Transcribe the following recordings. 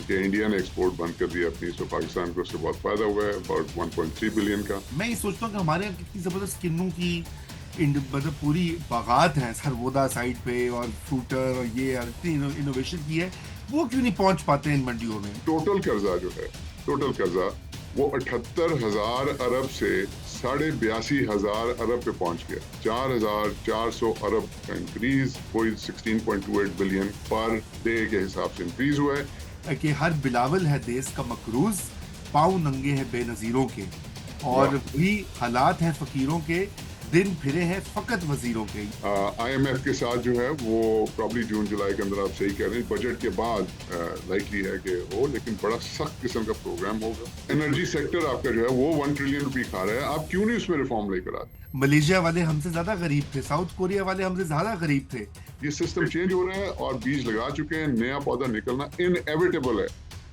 कि इंडिया ने एक्सपोर्ट बंद कर दिया अपनी, सो पाकिस्तान को उससे बहुत फायदा हुआ है, अबाउट 1.3 बिलियन का। मैं ये सोचता हूँ कि हमारे यहाँ कितनी जबरदस्त किन्नू की मतलब पूरी बागात है सरवोदा साइड पे, और फ्रूटर और ये यार इतनी इनोवेशन की है, वो क्यों नहीं पहुंच पाते हैं इन मंडियों में? टोटल कर्जा जो है, टोटल कर्जा वो 78,000 अरब से 82,500 अरब पे पहुंच गया। 4,400 अरब का इंक्रीज, कोई 16.28 बिलियन पर डे के हिसाब से इंक्रीज हुआ है। कि हर बिलावल है देश का मकरूज, पाँव नंगे हैं बेनजीरों के, और वाह। वही हालात हैं फकीरों के, दिन फिरे हैं फकत वजीरों के। IMF के साथ जो है वो प्रॉब्ली जून जुलाई के अंदर, आप सही कह रहे हैं, बजट के बाद लाइकली है कि हो, लेकिन बड़ा सख्त किस्म का प्रोग्राम होगा। एनर्जी सेक्टर आपका जो है वो 1 ट्रिलियन रुपए खा रहा है, आप क्यों नहीं उसमें रिफॉर्म लेकर आते? मलेशिया वाले हमसे ज्यादा गरीब थे, साउथ कोरिया वाले हमसे ज्यादा गरीब थे। ये सिस्टम चेंज हो रहा है और बीज लगा चुके हैं, नया पौधा निकलना इनएविटेबल है,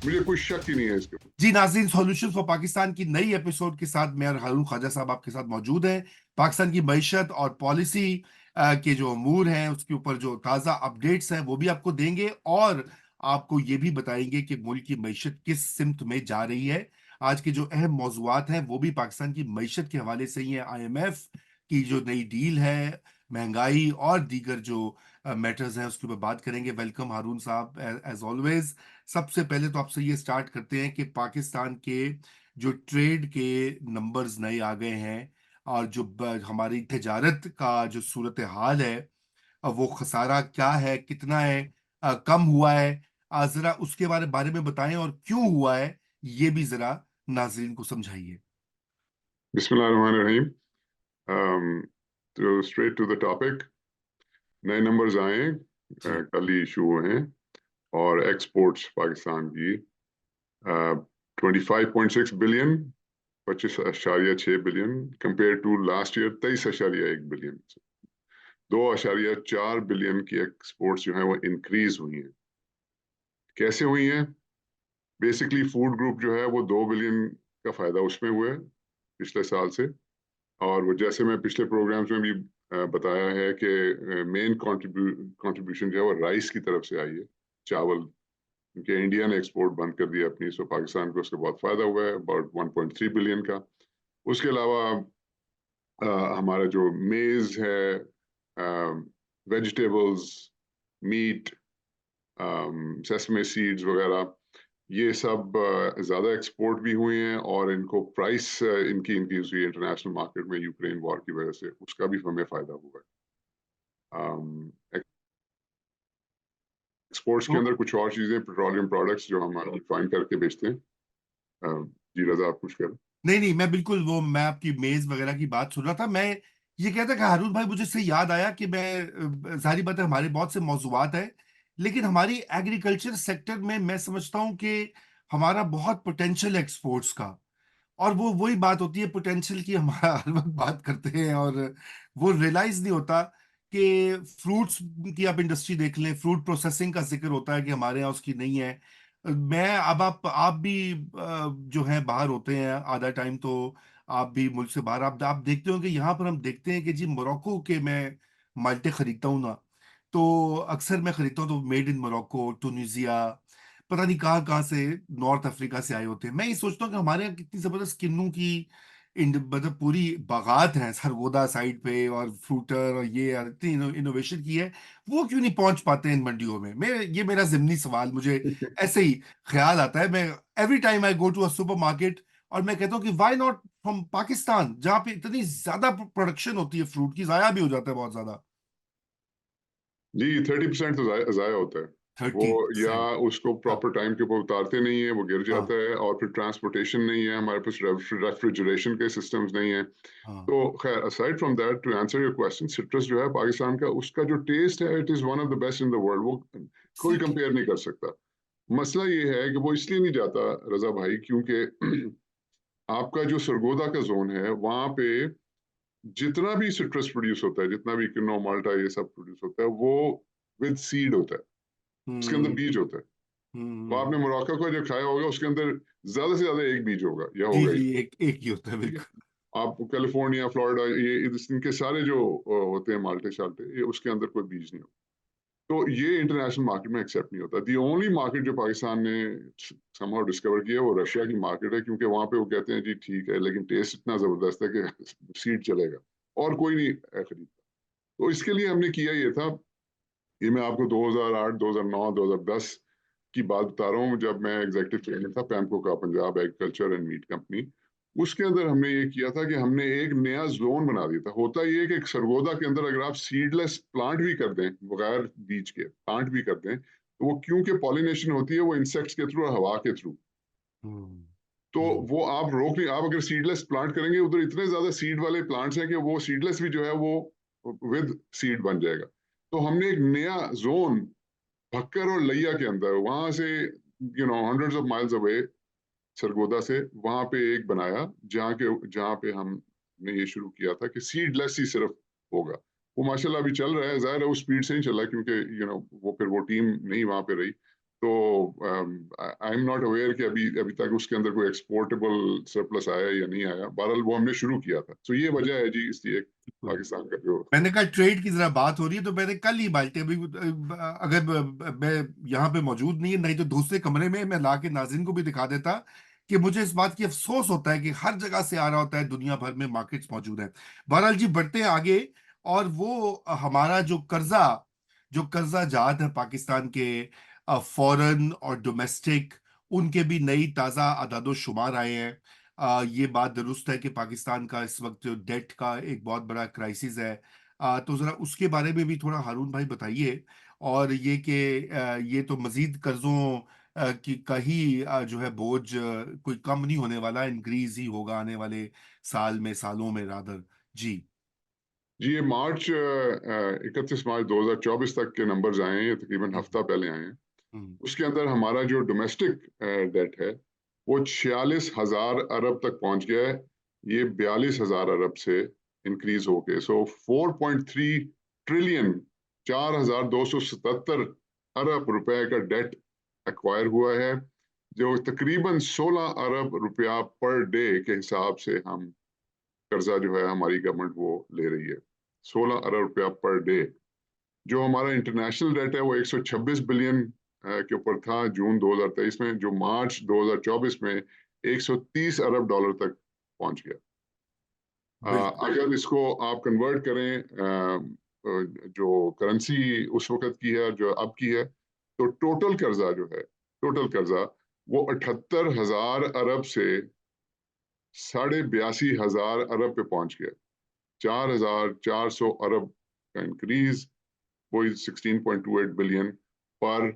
मुझे कोई शक ही नहीं है इसके ऊपर। जी नाज़रीन, सॉल्यूशन फॉर पाकिस्तान की नई एपिसोड के साथ मैं और हारून ख्वाजा साहब आपके साथ मौजूद हैं। पाकिस्तान की मईशत और पॉलिसी के जो अमूर हैं उसके ऊपर जो ताज़ा अपडेट्स हैं वो भी आपको देंगे, और आपको ये भी बताएंगे कि मुल्क की मईशत किस सिमत में जा रही है। आज के जो अहम मौज़ूआत हैं वो भी पाकिस्तान की मईशत के हवाले से ही है। IMF की जो नई डील है, महंगाई और दीगर जो मैटर्स हैं उसके ऊपर बात करेंगे। वेलकम हारून साहब, एज ऑलवेज। सबसे पहले तो आपसे ये स्टार्ट करते हैं कि पाकिस्तान के जो ट्रेड के नंबर्स नए आ गए हैं, और जो हमारी तिजारत का जो सूरत हाल है, वो खसारा क्या है, कितना है, कम हुआ है, जरा उसके बारे में बताएं, और क्यों हुआ है ये भी जरा नाजरीन को समझाइए। बिस्मिल्लाहिर्रहमानिर्रहीम। तो स्ट्रेट टू द टॉपिक, नए नंबर्स आए हैं, जी। कल ही इशू हुए हैं, और एक्सपोर्ट्स पाकिस्तान की 25.6 billion, 25.6 billion, compare to last year 23.1 billion. 2.4 billion की एक्सपोर्ट्स जो है वो इंक्रीज हुई हैं। कैसे हुई हैं? बेसिकली फूड ग्रुप जो है वो 2 बिलियन का फायदा उसमें हुआ है पिछले साल से। और वो जैसे मैं पिछले प्रोग्राम्स में भी बताया है कि मेन कंट्रीब्यूशन जो है वो राइस की तरफ से आई है, चावल, क्योंकि इंडिया ने एक्सपोर्ट बंद कर दिया अपनी, सो पाकिस्तान को उससे बहुत फायदा हुआ है, अबाउट 1.3 बिलियन का। उसके अलावा हमारा जो मेज है, वेजिटेबल्स, मीट, सेसमे सीड्स वगैरह, ये सब ज़्यादा एक्सपोर्ट भी हुए हैं, और इनको प्राइस इनकी इंक्रीज हुई है इंटरनेशनल मार्केट में यूक्रेन वॉर की वजह से, उसका भी हमें फ़ायदा हुआ है। एक्सपोर्ट्स के तो अंदर कुछ और चीज़ें, पेट्रोलियम प्रोडक्ट्स जो हम रिफाइन करके बेचते हैं। जी रजा, आप कुछ करें। नहीं नहीं, मैं बिल्कुल वो मैं आपकी मेज वगैरह की बात सुन रहा था। मैं ये कहता कि हारून भाई, मुझे इससे याद आया कि मैं जाहिर बात है हमारे बहुत से मौजूआत हैं, लेकिन हमारी एग्रीकल्चर सेक्टर में मैं समझता हूँ कि हमारा बहुत पोटेंशियल है एक्सपोर्ट्स का। और वो वही बात होती है पोटेंशियल की, हमारा हर वक्त बात करते हैं और वो रियलाइज नहीं होता कि फ्रूट्स की आप इंडस्ट्री देख लें, फ्रूट प्रोसेसिंग का जिक्र होता है कि हमारे यहाँ उसकी नहीं है। मैं अब आप भी जो है बाहर होते हैं आधा टाइम, तो आप भी मुल्क से बाहर, आप देखते हो कि यहाँ पर हम देखते हैं कि जी मोरक्को के मैं माल्टे खरीदता हूँ ना, तो अक्सर मैं खरीदता हूँ तो मेड इन मोरक्को, टूनिजिया, पता नहीं कहाँ कहाँ से, नॉर्थ अफ्रीका से आए होते हैं। मैं ये सोचता हूँ कि हमारे यहाँ कितनी जबरदस्त किन्नू की मतलब पूरी बागात है सरगोदा साइड पे, और फ्रूटर और ये यार इतनी इनोवेशन की है, वो क्यों नहीं पहुंच पाते हैं इन मंडियों में? ये मेरा जिमनी सवाल, मुझे ऐसे ही ख्याल आता है। मैं every time I go to a supermarket, और मैं कहता हूँ कि व्हाई नॉट फ्रॉम पाकिस्तान, जहाँ पे इतनी ज्यादा प्रोडक्शन होती है फ्रूट की, जाया भी हो जाता है बहुत ज्यादा। जी, 30% तो ज़ाया होता है वो, थर्टी या परसेंट उसको हाँ। प्रॉपर टाइम के ऊपर उतारते नहीं है, वो गिर हाँ। जाता है, और फिर ट्रांसपोर्टेशन नहीं है हमारे पास, रेफ्रिजरेशन के सिस्टम्स नहीं है। हाँ। तो खैर, aside from that, to answer your question, citrus जो है पाकिस्तान का, उसका जो टेस्ट है, it is one of the best in the world, वो कोई एग्जैक्टली। कंपेयर नहीं कर सकता। मसला ये है कि वो इसलिए नहीं जाता, रजा भाई, क्योंकि आपका जो सरगोदा का जोन है वहां पे जितना भी सिट्रस प्रोड्यूस होता है, जितना भी किन्नो माल्टा ये सब प्रोड्यूस होता है, वो विद सीड होता है, उसके अंदर हम्म। बीज होता है। तो आपने हम्म। मोरक्को को जो खाया होगा उसके अंदर ज्यादा से ज्यादा एक बीज होगा या जी होगा ही। जी, एक एक ही होता है ठीक है। बिल्कुल। आप कैलिफोर्निया, फ्लोरिडा, ये इनके सारे जो होते हैं माल्टे शाल्टे, ये उसके अंदर कोई बीज नहीं होता। तो ये इंटरनेशनल मार्केट में एक्सेप्ट नहीं होता। दी ओनली मार्केट जो पाकिस्तान ने समहाउ डिस्कवर किया है वो रशिया की मार्केट है, क्योंकि वहां पे वो कहते हैं जी ठीक है लेकिन टेस्ट इतना जबरदस्त है कि सीड चलेगा और कोई नहीं खरीदता। तो इसके लिए हमने किया ये था, ये मैं आपको 2008, 2009, 2010 की बात बता रहा हूँ, जब मैं एग्जीक्यूटिव ट्रेनर था पैमको का, Punjab agriculture and meat company. उसके अंदर हमने ये किया था कि हमने एक नया जोन बना दिया था। होता ये कि एक सरगोदा के अंदर अगर आप सीडलेस प्लांट भी कर दें, बगैर बीज के प्लांट भी कर दें, तो वो क्योंकि पॉलिनेशन होती है वो इंसेक्ट्स के थ्रू और हवा के थ्रू, हम्म। तो हम्म। वो आप रोक नहीं। आप अगर सीडलेस प्लांट करेंगे, उधर इतने ज्यादा सीड वाले प्लांट्स हैं कि वो सीडलेस भी जो है वो विद सीड बन जाएगा। तो हमने एक नया जोन भक्कर और लैया के अंदर, वहां से hundreds of miles away Sargodha से, वहां पे एक बनाया जहाँ पे हमने ये शुरू किया था कि सीडलेस ही सिर्फ होगा। वो माशाल्लाह अभी चल रहा है, जाहिर है वो स्पीड से ही चला क्योंकि वो फिर वो टीम नहीं वहां पे रही। तो आई एम नॉट अवेयर कि अभी अभी तक उसके अंदर कोई एक्सपोर्टेबल सरप्लस आया या नहीं आया। बहरहाल वो हमने शुरू किया था। तो ये वजह है जी इसलिए बिल्कुल। पाकिस्तान का जो। मैंने कहा ट्रेड की जरा बात हो रही है तो मैंने कल ही बाल्टी अभी अगर मैं यहाँ पे मौजूद नहीं है, नहीं तो दूसरे कमरे में मैं ला के नाज़रीन को भी दिखा देता कि मुझे इस बात की अफसोस होता है कि हर जगह से आ रहा होता है, दुनिया भर में मार्केट्स मौजूद हैं। बहरहाल जी बढ़ते हैं आगे। और वो हमारा जो कर्जा जात है पाकिस्तान के, फॉरेन और डोमेस्टिक, उनके भी नई ताज़ा अदादो शुमार आए हैं। ये बात दुरुस्त है कि पाकिस्तान का इस वक्त जो डेट का एक बहुत बड़ा क्राइसिस है। तो जरा उसके बारे में भी थोड़ा हारून भाई बताइए। और ये कि ये तो मजीद कर्जों की का ही जो है बोझ कोई कम नहीं होने वाला, इंक्रीज ही होगा आने वाले सालों में रादर। जी। जी ये मार्च 31 मार्च 2024 तक के नंबर्स आए हैं, ये तकरीबन हम्म। हफ्ता पहले आए हैं। हम्म। उसके अंदर हमारा जो डोमेस्टिक डेट है वो 46,000 अरब तक पहुंच गया है। ये 42,000 अरब से इंक्रीज होके 4.3 ट्रिलियन, 4,277 अरब रुपए का डेट एक्वायर हुआ है, जो तकरीबन 16 अरब रुपया पर डे के हिसाब से हम कर्जा जो है हमारी गवर्नमेंट वो ले रही है। 16 अरब रुपया पर डे। जो हमारा इंटरनेशनल डेट है वो 126 बिलियन के ऊपर था जून 2023 में, जो मार्च 2024 में 130 अरब डॉलर तक पहुंच गया। बिल्कुल। अगर इसको आप कन्वर्ट करें जो करेंसी उस वक्त की है और जो अब की है, तो टोटल कर्जा वो 78,000 अरब से 82,500 अरब पे पहुंच गया। 4,400 अरब का इंक्रीज, वही 16.28 बिलियन पर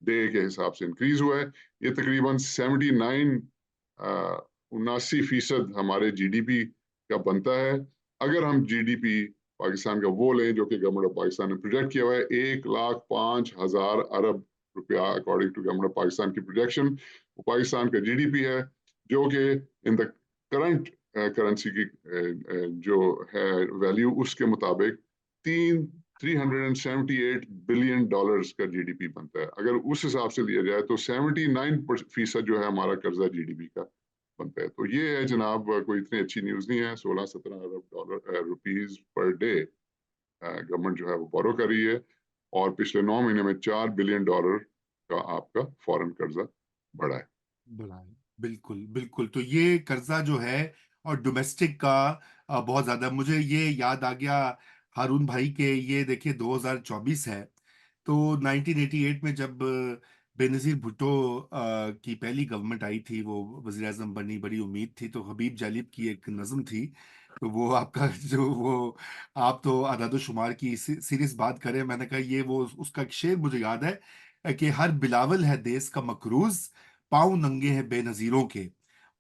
डे के हिसाब से इंक्रीज हुआ है। ये तकरीबन 79 79% हमारे जीडीपी का बनता है। अगर हम जीडीपी पाकिस्तान का वो लें जो कि गवर्नमेंट ऑफ पाकिस्तान ने प्रोजेक्ट किया हुआ है, 1,05,000 अरब रुपया according to government of Pakistan की प्रोजेक्शन, वो पाकिस्तान का जीडीपी है, जो कि इन द करंट करेंसी की जो है वैल्यू, उसके मुताबिक 378 बिलियन डॉलर्स का जीडीपी बनता है। अगर उस हिसाब से लिया जाए तो 79% जो है हमारा कर्जा जीडीपी का बनता है। तो ये है जनाब, कोई इतनी अच्छी न्यूज नहीं है। 16-17 अरब रुपीज पर डे गवर्नमेंट जो है वो बोरो कर रही है, और पिछले 9 महीने में 4 बिलियन डॉलर का आपका फॉरेन कर्जा बढ़ा है। बढ़ाएं। बिल्कुल बिल्कुल। तो ये कर्जा जो है और डोमेस्टिक का बहुत ज्यादा मुझे ये याद आ गया हारून भाई के, ये देखिए 2024 है। तो 1988 में जब बेनजीर भुट्टो की पहली गवर्नमेंट आई थी, वो वजीर आजम बनी, बड़ी उम्मीद थी। तो हबीब जालिब की एक नज्म थी, तो वो आपका जो वो आप तो आदादो शुमार की सीरियस बात करें, मैंने कहा ये वो उसका एक शेर मुझे याद है कि हर बिलावल है देश का मकरूज, पाँव नंगे हैं बेनजीरों के।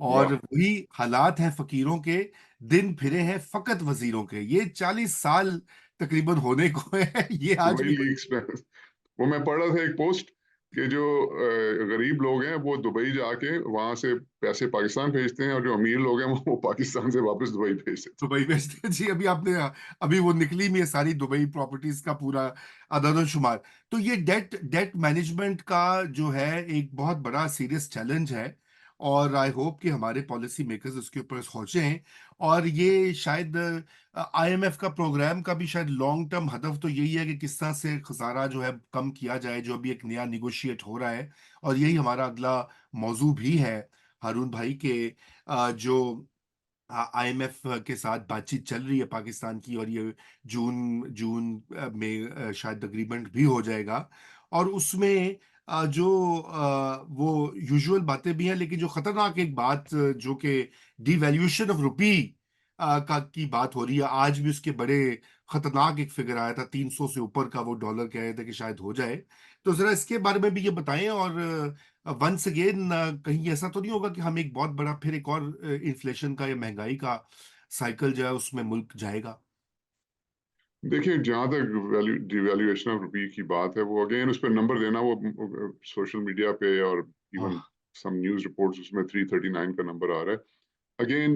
और वाह। वही हालात हैं फकीरों के, दिन फिरे हैं फकत वजीरों के। ये 40 साल तकरीबन होने को है, ये आज दुबई भी। लीग्स में वो मैं पढ़ रहा था एक पोस्ट कि जो गरीब लोग हैं वो दुबई जाके वहां से पैसे पाकिस्तान भेजते हैं, और जो अमीर लोग हैं वो पाकिस्तान से वापस दुबई भेज देते दुबई भेजते हैं जी। अभी आपने अभी वो निकली में सारी दुबई प्रॉपर्टीज का पूरा अदद शुमार। तो ये डेट डेट मैनेजमेंट का जो है एक बहुत बड़ा सीरियस चैलेंज है। और आई होप कि हमारे पॉलिसी मेकर्स उसके ऊपर सोचें। और ये शायद आईएमएफ का प्रोग्राम का भी शायद लॉन्ग टर्म हदफ तो यही है कि किस तरह से खसारा जो है कम किया जाए, जो अभी एक नया निगोशिएट हो रहा है। और यही हमारा अगला मौजू भी है हारून भाई के, जो आईएमएफ के साथ बातचीत चल रही है पाकिस्तान की, और ये जून जून में शायद अग्रीमेंट भी हो जाएगा। और उसमें वो यूजुअल बातें भी हैं, लेकिन जो खतरनाक एक बात जो कि डिवैल्यूएशन ऑफ रुपी का की बात हो रही है। आज भी उसके बड़े खतरनाक एक फिगर आया था, 300 से ऊपर का वो डॉलर कह रहे थे कि शायद हो जाए। तो जरा इसके बारे में भी ये बताएं। और वंस अगेन कहीं ऐसा तो नहीं होगा कि हम एक बहुत बड़ा फिर एक और इन्फ्लेशन का या महंगाई का साइकिल जो है उसमें मुल्क जाएगा। देखिए, जहां तक वैल्यू डिवैल्यूएशन ऑफ रुपी की बात है, वो अगेन उस पर नंबर देना, वो सोशल मीडिया पे और even ah, some news reports उसमें 339 का नंबर आ रहा है। Again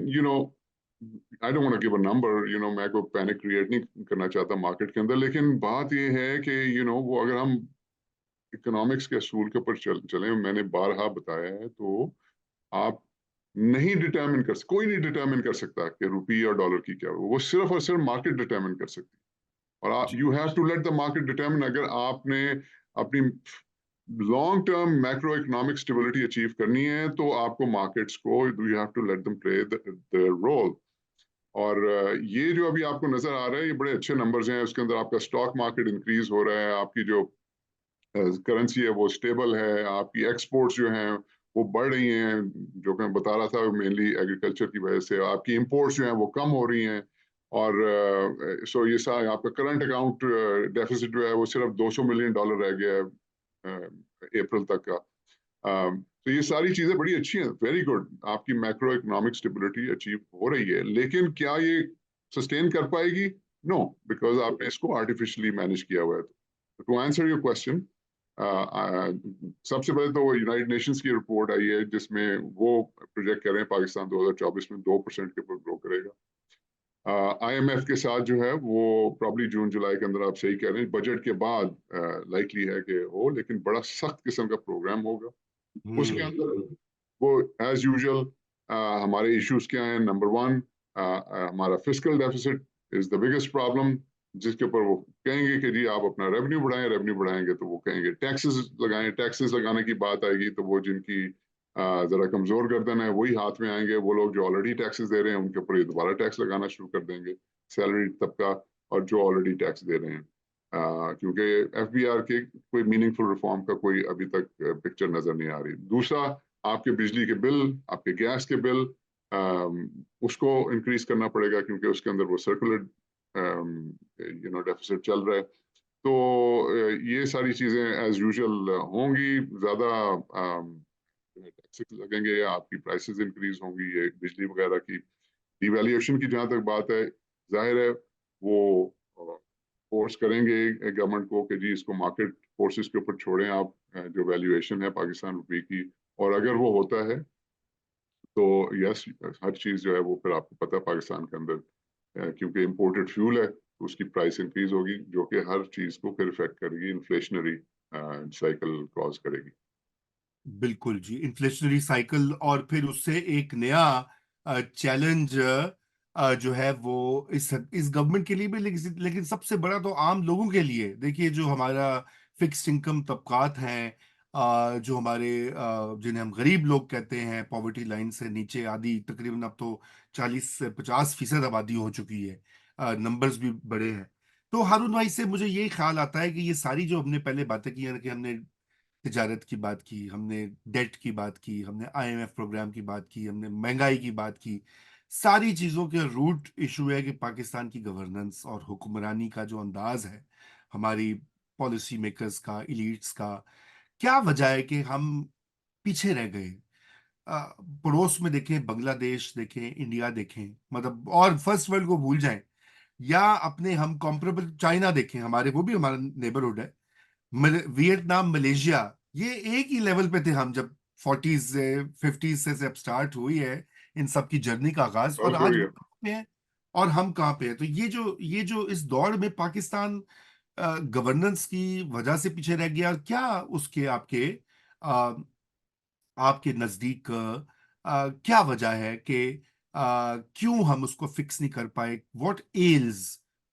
I don't want to give a number, मैं को पैनिक क्रिएट नहीं करना चाहता मार्केट के अंदर, लेकिन बात ये है कि वो अगर हम इकोनॉमिक्स के असूल के ऊपर चलें, मैंने बारहा बताया है, तो आप नहीं डिटरमिन कर, कोई नहीं डिटरमिन कर सकता कि रुपये और डॉलर की क्या हो, वो सिर्फ और सिर्फ मार्केट डिटरमिन कर सकती है। और जी you have to let the market determine. अगर आपने अपनी long term macro economic stability achieve करनी है, तो आपको मार्केट्स को you have to let them play the role. और ये जो अभी आपको नजर आ रहा है, ये बड़े अच्छे नंबर्स हैं। उसके अंदर आपका स्टॉक मार्केट इंक्रीज हो रहा है, आपकी जो करेंसी है वो स्टेबल है, आपकी एक्सपोर्ट्स जो हैं वो बढ़ रही हैं, जो मैं बता रहा था मेनली एग्रीकल्चर की वजह से। आपकी इंपोर्ट्स जो हैं वो कम हो रही हैं। और सो ये सारा आपका करंट अकाउंट डेफिसिट जो है वो सिर्फ $200 मिलियन रह गया है अप्रैल तक का। तो ये सारी चीजें बड़ी अच्छी हैं, वेरी गुड। आपकी मैक्रो इकोनॉमिक स्टेबिलिटी अचीव हो रही है, लेकिन क्या ये सस्टेन कर पाएगी? नो, बिकॉज आपने इसको आर्टिफिशियली मैनेज किया हुआ है। टू आंसर योर क्वेश्चन, सबसे पहले तो यूनाइटेड नेशंस की रिपोर्ट आई है, जिसमें वो प्रोजेक्ट कर रहे हैं पाकिस्तान 2024 में 2% के ऊपर ग्रो करेगा। आईएमएफ के साथ जो है वो प्रॉब्ली जून जुलाई के अंदर, आप सही कह रहे हैं, बजट के बाद लाइकली है कि हो, लेकिन बड़ा सख्त किस्म का प्रोग्राम होगा उसके हम्म अंदर। वो एज यूजुअल हमारे इश्यूज क्या हैं? नंबर वन, हमारा fiscal deficit is the biggest problem, जिसके ऊपर वो कहेंगे कि जी आप अपना रेवेन्यू बढ़ाएं। रेवेन्यू बढ़ाएंगे तो वो कहेंगे टैक्सेस लगाएं। टैक्सेस लगाने की बात आएगी तो वो जिनकी जरा कमजोर गर्दन है वही हाथ में आएंगे। वो लोग जो ऑलरेडी टैक्सेस दे रहे हैं उनके ऊपर ये दोबारा टैक्स लगाना शुरू कर देंगे, सैलरी तबका और जो ऑलरेडी टैक्स दे रहे हैं। क्योंकि एफबीआर के कोई मीनिंगफुल रिफॉर्म का कोई अभी तक पिक्चर नजर नहीं आ रही। दूसरा, आपके बिजली के बिल, आपके गैस के बिल, उसको इंक्रीज करना पड़ेगा, क्योंकि उसके अंदर वो सर्कुलर डेफिसिट चल रहा है। तो ये सारी चीजें एज यूजुअल होंगी। ज्यादा टैक्सेस लगेंगे या आपकी प्राइसेस इंक्रीज होंगी, ये बिजली वगैरह की। डिवैल्यूएशन की जहां तक बात है, जाहिर है वो फोर्स करेंगे गवर्नमेंट को कि जी इसको मार्केट फोर्सेस के ऊपर छोड़ें आप, जो वैल्यूएशन है पाकिस्तान रुपए की। और अगर वो होता है तो यस, हर चीज जो है वो फिर आपको पता है पाकिस्तान के अंदर, क्योंकि इम्पोर्टेड फ्यूल है, तो उसकी प्राइस इंक्रीज होगी, जो कि हर चीज को फिर इफेक्ट करेगी, इन्फ्लेशनरी साइकिल कॉज करेगी। बिल्कुल जी, इन्फ्लेशनरी साइकिल। और फिर उससे एक नया चैलेंज जो है वो इस गवर्नमेंट के लिए भी, लेकिन सबसे बड़ा तो आम लोगों के लिए। देखिए, जो हमारा फिक्स्ड इनकम तबकात हैं, जो हमारे जिन्हें हम गरीब लोग कहते हैं, पॉवर्टी लाइन से नीचे आदि, तकरीबन अब तो 40 से 50% आबादी हो चुकी है। नंबर्स भी बड़े हैं। तो हारून भाई से मुझे ये ख्याल आता है कि ये सारी जो हमने पहले बातें की हैं, कि हमने तिजारत की बात की, हमने डेट की बात की, हमने आईएमएफ प्रोग्राम की बात की, हमने महंगाई की बात की, सारी चीजों के रूट इशू है कि पाकिस्तान की गवर्नेंस और हुक्मरानी का जो अंदाज है, हमारी पॉलिसी मेकर्स का, इलीट्स का। क्या वजह है कि हम पीछे रह गए? पड़ोस में देखें, बांग्लादेश देखें, इंडिया देखें, मतलब, और फर्स्ट वर्ल्ड को भूल जाएं, या अपने हम कॉम्परेबल चाइना देखें, हमारे वो भी हमारा नेबरहुड है, वियतनाम, मलेशिया, ये एक ही लेवल पे थे हम जब 40s से 50s से जब स्टार्ट हुई है इन सब की जर्नी का आगाज। और बस आज वही वो है। कहाँ पे है और हम कहाँ पे हैं? तो ये जो इस दौड़ में पाकिस्तान गवर्नेंस की वजह से पीछे रह गया, क्या उसके आपके नजदीक क्या वजह है कि क्यों हम उसको फिक्स नहीं कर पाए? What else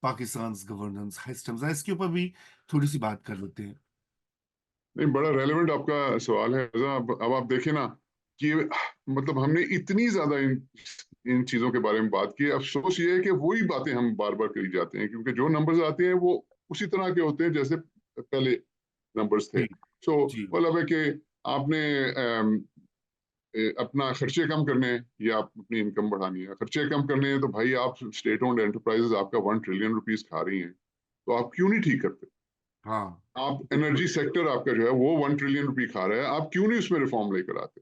Pakistan governance systems? इसके ऊपर भी थोड़ी सी बात कर लेते हैं। नहीं, बड़ा रेलेवेंट आपका सवाल है रज़ा। अब आप देखें ना कि मतलब हमने इतनी ज्यादा इन चीजों के बारे में बात की। अफसोस ये है कि वही बातें हम बार बार करी जाते हैं, क्योंकि जो नंबर्स आते हैं वो उसी तरह के होते हैं जैसे पहले नंबर्स थे। जी सो जी। मतलब है कि आपने अपना खर्चे कम करने हैं या आप अपनी इनकम बढ़ानी है। खर्चे कम करने हैं तो भाई आप स्टेट ओन्ड एंटरप्राइजेस आपका 1 ट्रिलियन रुपीस खा रही हैं, तो आप क्यों नहीं ठीक करते? हाँ आप बिल्कुल। एनर्जी सेक्टर आपका जो है वो 1 ट्रिलियन रुपी खा रहा है, आप क्यों नहीं उसमें रिफॉर्म लेकर आते?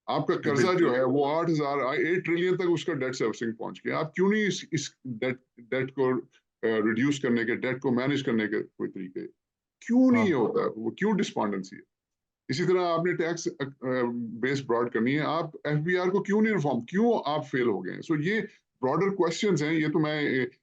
आपका जी कर्जा जो बिल्कुल। है वो 8 ट्रिलियन तक उसका डेट सर्विसिंग पहुंच गया, आप क्यों नहीं इस डेट डेट को रिड्यूस करने के, डेट को मैनेज करने के कोई तरीके? क्यों नहीं ये हाँ होता है? वो क्यों डिस्पॉन्डेंसी है? इसी तरह आपने टैक्स बेस ब्रॉड करनी है, आप एफबीआर को क्यों नहीं रिफॉर्म, क्यों आप फेल हो गए? सो ये ब्रॉडर क्वेश्चंस हैं। ये तो मैं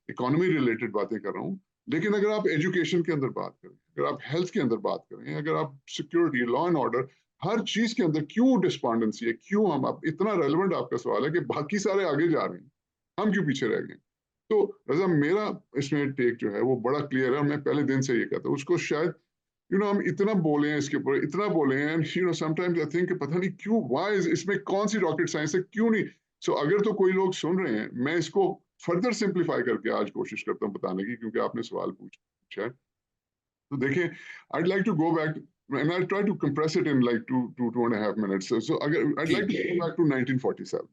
इकोनॉमी रिलेटेड बातें कर रहा हूँ, लेकिन अगर आप एजुकेशन के अंदर बात करें, अगर आप हेल्थ के अंदर बात करें, अगर आप सिक्योरिटी, लॉ एंड ऑर्डर, हर चीज के अंदर क्यों डिस्पॉन्डेंसी है? क्यों हम, आप इतना रेलिवेंट आपका सवाल है कि बाकी सारे आगे जा रहे हैं, हम क्यों पीछे रह गए? तो रजा मेरा इसमें टेक जो है वो बड़ा क्लियर है, और मैं पहले दिन से ये कहता हूँ उसको। शायद हम इतना बोले हैं इसके ऊपर, इतना बोले हैं, एंड समटाइम्स आई थिंक पता नहीं क्यों, व्हाई इसमें कौन सी रॉकेट साइंस है, क्यों नहीं? अगर तो कोई लोग सुन रहे हैं, मैं इसको फर्दर सिंप्लीफाई करके आज कोशिश करता हूँ बताने की, क्योंकि आपने सवाल पूछा है। तो देखिए, I'd like to go back and I'll try to compress it in like 2.5 minutes. अगर I'd ji like to go back to 1947.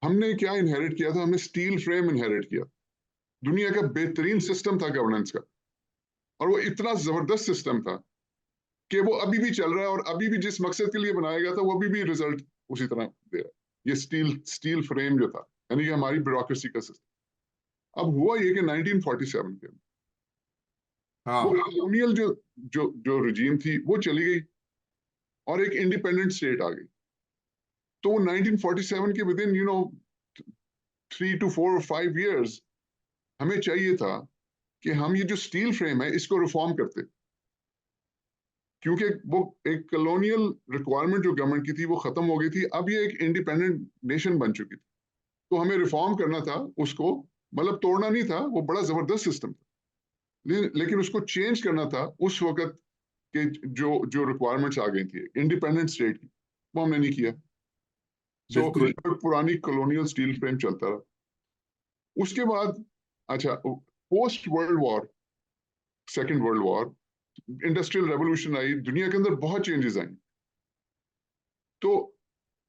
हमने क्या इनहेरिट किया था? हमने स्टील फ्रेम इनहेरिट किया। दुनिया का बेहतरीन सिस्टम था गवर्नेंस का, और वो इतना जबरदस्त सिस्टम था कि वो अभी भी चल रहा है, और अभी भी जिस मकसद के लिए बनाया गया था वो अभी भी रिजल्ट उसी तरह दे रहा है। ये स्टील फ्रेम जो था, यानी कि हमारी ब्यूरोक्रेसी का सिस्टम। अब हुआ ये कि 1947 के वो हाँ कॉलोनियल जो जो जो रिजीम थी वो चली गई, और एक इंडिपेंडेंट स्टेट आ गई। तो 1947 के with in 3 to 4 or 5 years हमें चाहिए था कि हम ये जो स्टील फ्रेम है इसको रिफॉर्म करते, क्योंकि वो एक कॉलोनियल रिक्वायरमेंट जो गवर्नमेंट की थी वो खत्म हो गई थी। अब ये एक इंडिपेंडेंट नेशन बन चुकी थी, तो हमें रिफॉर्म करना था उसको। मतलब तोड़ना नहीं था, वो बड़ा जबरदस्त सिस्टम था, लेकिन उसको चेंज करना था उस वक्त के जो जो रिक्वायरमेंट्स आ गई थी इंडिपेंडेंट स्टेट की, वो हमने नहीं किया। बिल्कुल। पुरानी कॉलोनियल स्टील फ्रेम चलता रहा। उसके बाद अच्छा, post world war, second world war, industrial revolution आई, दुनिया के अंदर बहुत चेंजेस आई। तो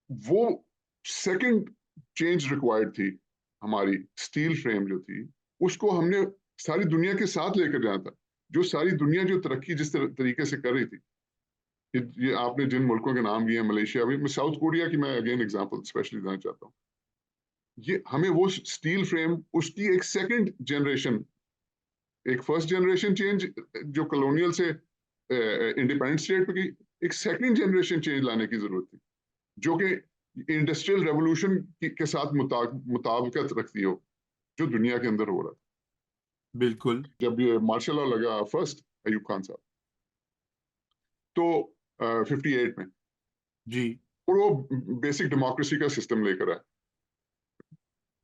वो सेकंड चेंज रिक्वायर्ड थी, हमारी स्टील फ्रेम जो थी उसको हमने सारी दुनिया के साथ लेकर जाना था। जो सारी दुनिया जो तरक्की जिस तरीके से कर रही थी, ये आपने जिन मुल्कों के नाम लिए, मलेशिया भी, मैं साउथ कोरिया की मैं अगेन एग्जांपल स्पेशली देना चाहता हूँ। ये हमें वो स्टील फ्रेम, उसकी एक सेकंड जनरेशन, एक फर्स्ट जनरेशन चेंज जो कॉलोनियल से इंडिपेंडेंट स्टेट पे की, एक सेकंड जनरेशन चेंज लाने की जरूरत थी, जो कि इंडस्ट्रियल रेवोल्यूशन के साथ मुताबिकत रखती हो जो दुनिया के अंदर हो रहा था। बिल्कुल। जब ये मार्शल लॉ लगा फर्स्ट, अयूब खान साहब, तो 58 में, जी और वो बेसिक डेमोक्रेसी का सिस्टम लेकर आया।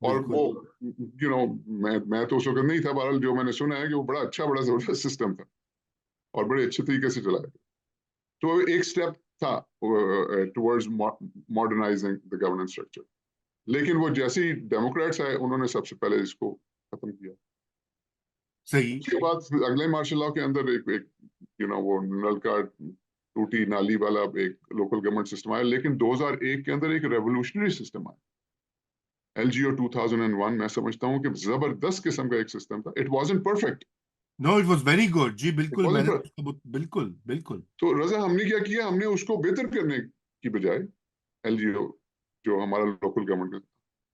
और वो बिल्कुल। मैं तो उस वक्त नहीं था, बहरहाल जो मैंने सुना है कि वो बड़ा अच्छा, बड़ा जबरदस्त सिस्टम था, और बड़े अच्छे तरीके से चलाया गया। तो एक स्टेप था towards modernising the governance structure, लेकिन वो जैसे ही डेमोक्रेट्स आए उन्होंने सबसे पहले इसको खत्म किया। सही। उसके बाद अगले मार्शल लॉ के अंदर एक वो नल का टूटी नाली वाला एक लोकल गवर्नमेंट सिस्टम आया, लेकिन 2001 के अंदर एक रेवोल्यूशनरी सिस्टम आया, एलजीओ 2001। मैं समझता हूँ कि जबरदस्त किस्म का एक सिस्टम था। It wasn't perfect, no it was very good. जी इट बिल्कुल, वाजंट मैंने परफेक्ट। उसको बिल्कुल बिल्कुल। तो रजा हमने क्या किया, हमने उसको बेहतर करने की बजाय, एलजीओ जो हमारा लोकल गवर्नमेंट,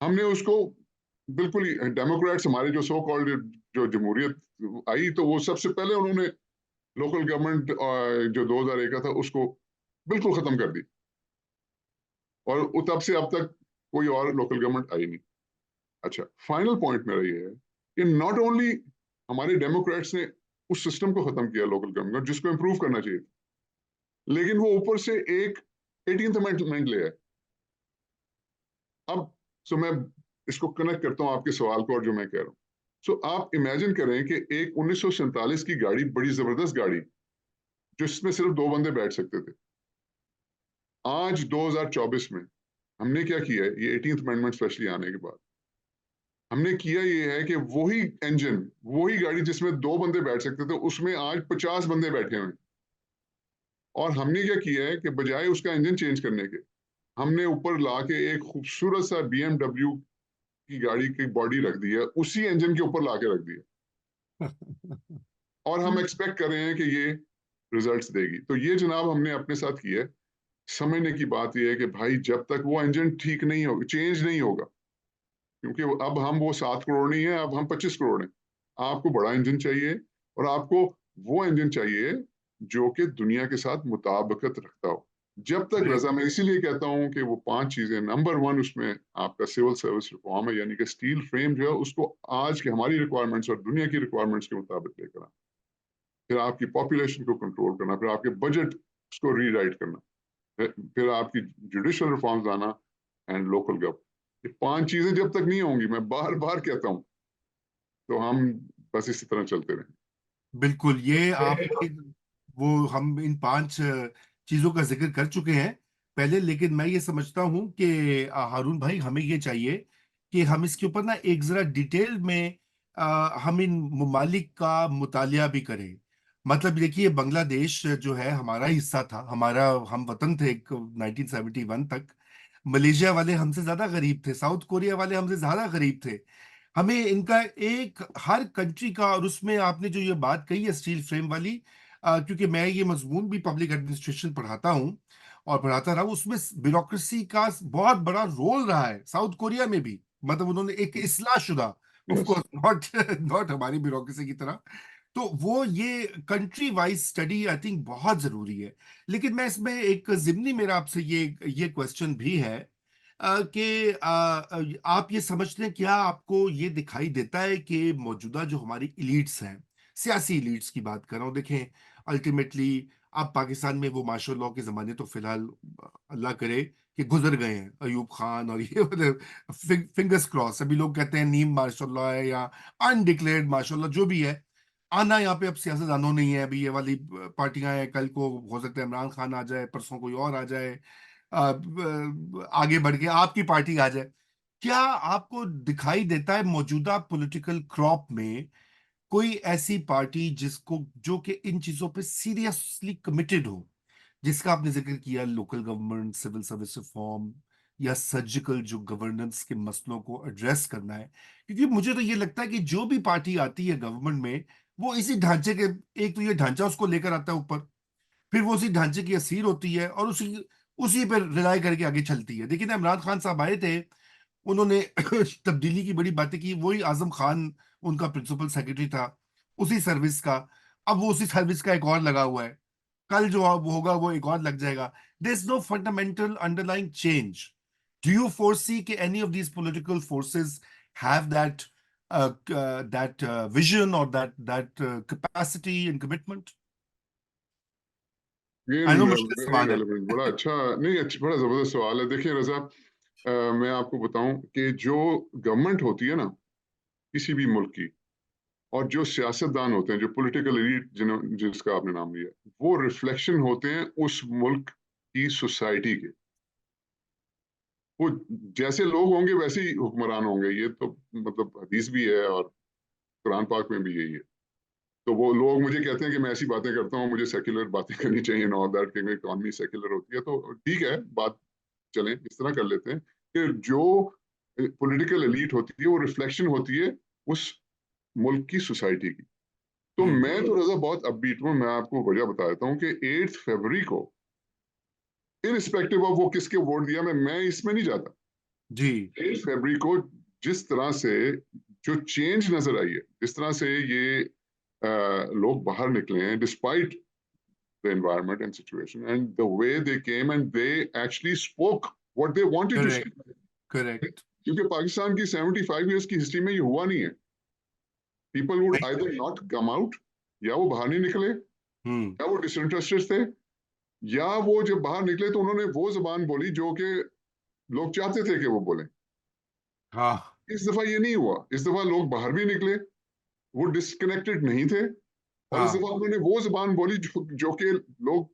हमने उसको बिल्कुल ही, डेमोक्रेट्स हमारे जो सो कॉल्ड जो जमहूरियत आई, तो वो सबसे पहले उन्होंने लोकल गवर्नमेंट जो 2001 का था उसको बिल्कुल खत्म कर दी, और तब से अब तक कोई और लोकल गवर्नमेंट आई नहीं। अच्छा, फाइनल पॉइंट मेरा ये है कि नॉट ओनली हमारे डेमोक्रेट्स ने उस सिस्टम को खत्म किया लोकल गवर्नमेंट, जिसको इंप्रूव करना चाहिए, लेकिन वो ऊपर से एक 18th अमेंडमेंट ले आए, अब सो मैं इसको कनेक्ट करता हूं आपके सवाल को और जो मैं कह रहा हूं। सो आप इमेजिन करें कि एक 1947 की गाड़ी, बड़ी जबरदस्त गाड़ी, जिसमें सिर्फ 2 बंदे बैठ सकते थे, आज 2024 में हमने क्या किया है, ये 18th अमेंडमेंट स्पेशली आने के बाद हमने किया ये है कि वही इंजन, वही गाड़ी जिसमें 2 बंदे बैठ सकते थे, उसमें आज 50 बंदे बैठे हुए हैं। और हमने क्या किया है कि बजाय उसका इंजन चेंज करने के, हमने ऊपर ला के एक खूबसूरत सा BMW की गाड़ी की बॉडी रख दी है, उसी इंजन के ऊपर ला के रख दिया, और हम एक्सपेक्ट कर रहे हैं कि ये रिजल्ट्स देगी। तो ये जनाब हमने अपने साथ किया है। समझने की बात यह है कि भाई जब तक वो इंजन ठीक नहीं होगा, चेंज नहीं होगा, क्योंकि अब हम वो 7 करोड़ नहीं है, अब हम 25 करोड़ हैं। आपको बड़ा इंजन चाहिए, और आपको वो इंजन चाहिए जो कि दुनिया के साथ मुताबिकत रखता हो। जब तक रजा, मैं इसीलिए कहता हूं कि वो 5 चीजें, नंबर 1 उसमें आपका सिविल सर्विस रिफॉर्म है, यानी कि स्टील फ्रेम जो है उसको आज की हमारी रिक्वायरमेंट्स और दुनिया की रिक्वायरमेंट्स के मुताबिक लेकर आना। फिर आपकी पॉपुलेशन को कंट्रोल करना, फिर आपके बजट को रीराइट करना, फिर आपकी जुडिशल रिफॉर्म्स लाना, एंड लोकल गवर्नमेंट। ये 5 चीजें जब तक नहीं होंगी, मैं बार बार कहता हूं, तो हम बस इसी तरह चलते रहें। बिल्कुल, ये आपने वो हम इन 5 चीजों का जिक्र कर चुके हैं पहले, लेकिन मैं ये समझता हूं कि हारून भाई, हमें ये चाहिए कि हम इसके ऊपर ना एक जरा डिटेल में हम इन ममालिक का मुतालिया भी करें। मतलब देखिए, बांग्लादेश जो है हमारा हिस्सा था, हमारा हम वतन थे 1971 तक। मलेशिया वाले हमसे ज्यादा गरीब थे, साउथ कोरिया वाले हमसे ज्यादा गरीब थे। हमें इनका एक हर कंट्री का, और उसमें आपने जो ये बात कही है स्टील फ्रेम वाली, क्योंकि मैं ये मजमून भी पब्लिक एडमिनिस्ट्रेशन पढ़ाता हूँ और पढ़ाता रहा हूँ, उसमें ब्यूरोक्रेसी का बहुत बड़ा रोल रहा है साउथ कोरिया में भी। मतलब उन्होंने एक इस्लाह शुदा, of yes, course not not हमारी ब्यूरोक्रेसी की तरह। तो वो ये country wise study I think बहुत जरूरी है। लेकिन मैं इसमें एक जिमनी मेरा आपसे ये क्वेश्चन भी है कि आप ये समझते हैं, क्या आपको ये दिखाई देता है कि मौजूदा जो हमारी इलीट्स हैं, सियासी इलीट्स की बात कर रहा हूँ, देखें अल्टीमेटली अब पाकिस्तान में वो मार्शल लॉ के जमाने तो फिलहाल अल्लाह करे कि गुजर गए हैं, अयूब खान और ये मतलब फिंगर्स क्रॉस, सभी लोग कहते हैं नीम मार्शल लॉ है या अनडिक्लेयर्ड मार्शल लॉ जो भी है। आना यहाँ पे अब सियासतदानों नहीं है, अभी ये वाली पार्टियां हैं, कल को हो सकता है इमरान खान आ जाए, परसों कोई और आ जाए, आगे बढ़ के आपकी पार्टी आ जाए। क्या आपको दिखाई देता है मौजूदा पॉलिटिकल क्रॉप में कोई ऐसी पार्टी जिसको, जो कि इन चीजों पे सीरियसली कमिटेड हो, जिसका आपने जिक्र किया, local government, civil service reform या सर्जिकल जो गवर्नेंस के मसलों को एड्रेस करना है? क्योंकि मुझे तो ये लगता है कि जो भी पार्टी आती है गवर्नमेंट में, वो इसी ढांचे के, एक तो ये ढांचा उसको लेकर आता है ऊपर, फिर वो उसी ढांचे की असीर होती है और उसी उसी पर रिलाय करके आगे चलती है। देखिए ना, इमरान खान साहब आए थे, उन्होंने तब्दीली की बड़ी बातें की, वही आजम खान उनका प्रिंसिपल सेक्रेटरी था उसी सर्विस का, अब वो उसी सर्विस का एक और लगा हुआ है, कल जो अब होगा वो एक और लग जाएगा। There is no fundamental underlying change. Do you foresee कि any of these political forces have that vision और that capacity and commitment? I know मुश्किल वेरी सवाल है। रेलिवेंट, बड़ा अच्छा, नहीं अच्छा, बड़ा जबरदस्त सवाल है। देखिए रजा, मैं आपको बताऊं कि जो गवर्नमेंट होती है ना किसी भी मुल्क की, और जो सियासतदान होते हैं, जो पॉलिटिकल एलीट जिसका आपने नाम लिया, वो रिफ्लेक्शन होते हैं उस मुल्क की सोसाइटी के। वो जैसे लोग होंगे वैसे ही हुक्मरान होंगे, ये तो मतलब हदीस भी है और कुरान पाक में भी यही है। तो वो लोग मुझे कहते हैं कि मैं ऐसी बातें करता हूँ, मुझे सेक्युलर बातें करनी चाहिए, नॉट दैट कि इकोनॉमी सेक्युलर होती है, तो ठीक है, बात चलें इस तरह कर लेते हैं कि जो पॉलिटिकल एलीट होती है वो रिफ्लेक्शन होती है उस मुल्क की सोसाइटी की। तो मैं तो रजा बहुत अपबीट हूँ, मैं आपको वजह बता देता हूँ कि 8 फरवरी को, इरिस्पेक्टिव ऑफ वो किसके वोट दिया, मैं इसमें नहीं जाता, जी। 8 फरवरी को जिस तरह से जो चेंज नजर आई है, जिस तरह से ये लोग बाहर निकले हैं despite the environment and situation, and the way they came and they actually spoke what they wanted to say. Correct, correct. क्योंकि पाकिस्तान की 75 years की हिस्ट्री में ये हुआ नहीं है। People would either not come out, या वो बाहर नहीं निकले, हम्म। या वो डिसइंटरेस्टेड थे, या वो जब बाहर निकले तो उन्होंने वो जबान बोली जो कि लोग चाहते थे कि वो बोले। हाँ इस दफा ये नहीं हुआ, इस दफा लोग बाहर भी निकले, वो डिस्कनेक्टेड नहीं थे, और इस हाँ। दफा उन्होंने वो जुबान बोली जो कि लोग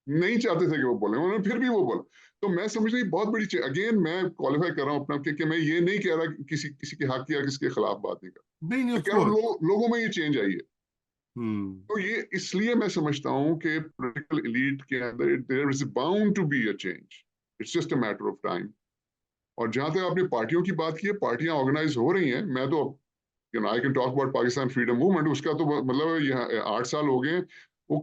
नहीं चाहते थे कि वो बोले, उन्होंने फिर भी वो बोला। तो मैं समझ रही बहुत बड़ी चीज, अगेन मैं क्वालिफाई कर रहा हूँ अपना कि मैं ये नहीं कह रहा कि किसी के हक या किसी के खिलाफ बात नहीं कर रहा। नहीं नहीं, मैं ऑफ कह रहा हूँ कोर्स। लोगों में ये चेंज आई है। हम्म। तो ये इसलिए मैं समझता हूँ कि पॉलिटिकल एलीट के अंदर there is bound to be a change, it's just a matter of time. और जहां तक आपने पार्टियों की बात की है, पार्टियां ऑर्गेनाइज हो रही हैं। मैं तो I can talk about Pakistan freedom movement, उसका तो मतलब यहाँ 8 साल हो गए वो।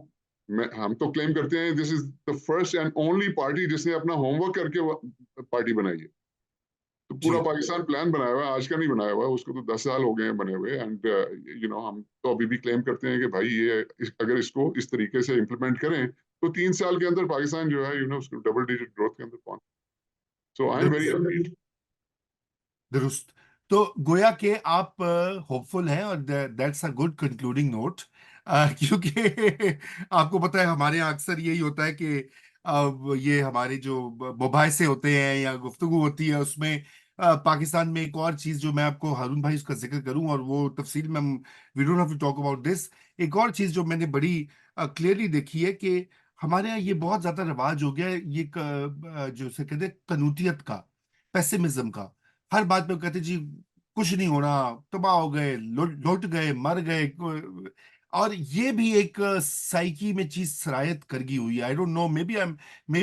हम तो क्लेम करते हैं this is the first and only party जिसने अपना होमवर्क करके पार्टी बनाई है। तो पूरा जी। पाकिस्तान प्लान बनाया हुआ है, आज का नहीं बनाया हुआ है, उसको तो 10 साल हो गए हैं बने हुए। एंड हम तो अभी भी क्लेम करते हैं कि भाई ये अगर इसको इस तरीके से इम्प्लीमेंट करें तो 3 साल के अंदर पाकिस्तान जो है उसको डबल डिजिट ग्रोथ के अंदर पहुंच। सो आई एम वेरी अपील। दुरुस्त। तो गोया के आप होपफुल हैं, और that's a good concluding note. क्योंकि आपको पता है हमारे यहाँ अक्सर यही होता है कि ये हमारे जो मुबाहिसे होते हैं या गुफ्तगू होती है उसमें पाकिस्तान में एक और चीज जो मैं आपको, हारून भाई, उसका जिक्र करूं, और वो तफसील में हम, we don't have to talk about this. एक और चीज जो मैंने बड़ी क्लियरली देखी है कि हमारे यहाँ ये बहुत ज्यादा रिवाज हो गया है, ये जो उसे कहते हैं कनूतियत का, पेसिमिज्म का। हर बात पे वो कहते जी कुछ नहीं होना, तबाह हो गए, लुट गए, मर गए। और ये भी एक साइकी में चीज सरायत कर गई हुई है। I don't know, maybe I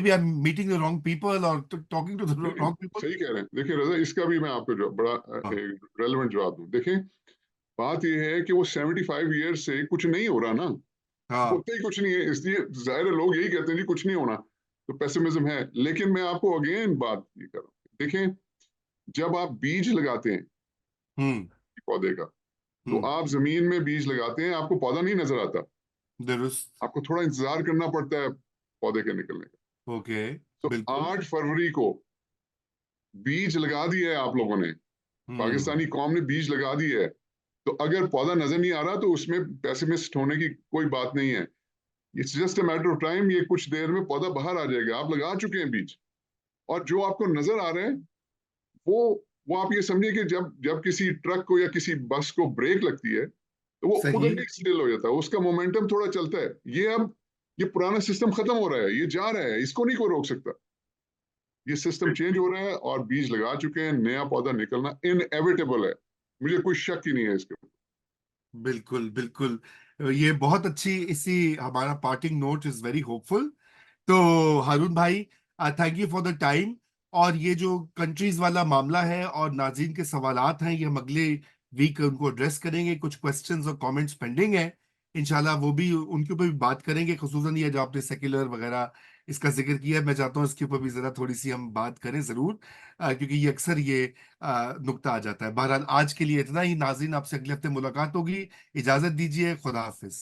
am meeting the wrong people और टॉकिंग टू द नहीं नहीं, रॉन्ग पीपल। सही कह रहे हैं। देखिए रजा, इसका भी मैं आपको बड़ा हाँ रेलेवेंट जवाब दूं। देखिए बात यह है कि वो 75 ईयर से कुछ नहीं हो रहा ना, हाँ। होता ही कुछ नहीं है, इसलिए जाहिर है लोग यही कहते हैं जी कुछ नहीं होना। तो पेसिमिज्म है। लेकिन मैं आपको अगेन बात ये कर रहा हूँ, देखें जब आप बीज लगाते हैं हम्म। पौधे का, तो हम्म। आप जमीन में बीज लगाते हैं, आपको पौधा नहीं नजर आता, दुरुस्त। आपको थोड़ा इंतजार करना पड़ता है पौधे के निकलने का। ओके। तो बिल्कुल। 8 फरवरी को बीज लगा दिया है आप लोगों ने, हम्म। पाकिस्तानी कौम ने बीज लगा दी है। तो अगर पौधा नजर नहीं आ रहा तो उसमें पेसिमिस्ट होने की कोई बात नहीं है। It's just a matter of time, ये कुछ देर में पौधा बाहर आ जाएगा। आप लगा चुके हैं बीज, और जो आपको नजर आ रहे हैं वो वो आप ये समझिए कि जब जब किसी ट्रक को या किसी बस को ब्रेक लगती है तो वो सही। उधर भी स्टिल हो जाता है, उसका मोमेंटम थोड़ा चलता है। ये अब ये पुराना सिस्टम खत्म हो रहा है, ये जा रहा है, इसको नहीं कोई रोक सकता। ये सिस्टम चेंज हो रहा है और बीज लगा चुके हैं, नया पौधा निकलना इनएविटेबल है, मुझे कोई शक ही नहीं है इसके ऊपर। बिल्कुल बिल्कुल। ये बहुत अच्छी, इसी हमारा parting note is very hopeful. तो हारून भाई, thank you for the time. और ये जो कंट्रीज वाला मामला है और नाज़रीन के सवालात हैं, ये हम अगले वीक उनको एड्रेस करेंगे। कुछ क्वेश्चंस और कमेंट्स पेंडिंग है, इंशाल्लाह वो भी, उनके ऊपर भी बात करेंगे। खुसूसन ये जो आपने सेक्युलर वगैरह इसका जिक्र किया है, मैं चाहता हूँ इसके ऊपर भी जरा थोड़ी सी हम बात करें जरूर, क्योंकि ये अक्सर ये नुक्ता आ जाता है। बहरहाल आज के लिए इतना ही नाज़रीन, आपसे अगले हफ्ते मुलाकात होगी। इजाजत दीजिए, खुदा हाफिज।